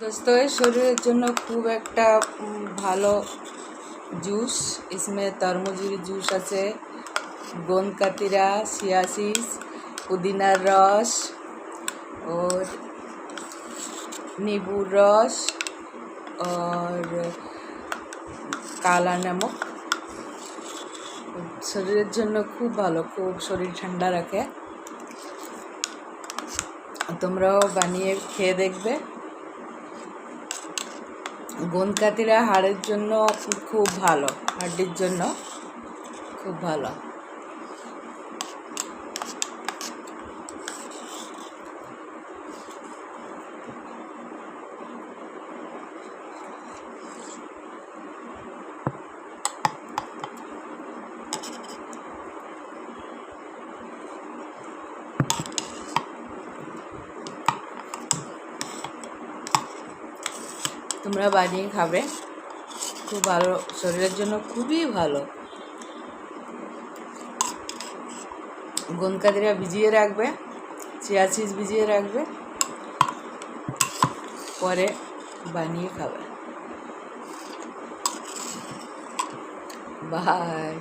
दोस्तों ये शरीर জন্য খুব একটা ভালো জুস। इसमें तरबूजी जूस আছে, गोंदकातिरा, चिया सीड्स, पुदीनार रस और नींबू रस और काला नमक। শরীরের জন্য খুব ভালো, খুব শরীর ঠান্ডা রাখে। তোমরাও বানিয়ে খেয়ে দেখবে। গোন্দকাতিরা হাড়ের জন্য খুব ভালো, হাড়ের জন্য খুব ভালো। তোমরা বানিয়ে খাবে, খুব ভালো, শরীরের জন্য খুবই ভালো। গোন্দকাতিরা ভিজিয়ে রাখবে, চিয়া সিডস ভিজিয়ে রাখবে, পরে বানিয়ে খাবে। বাই।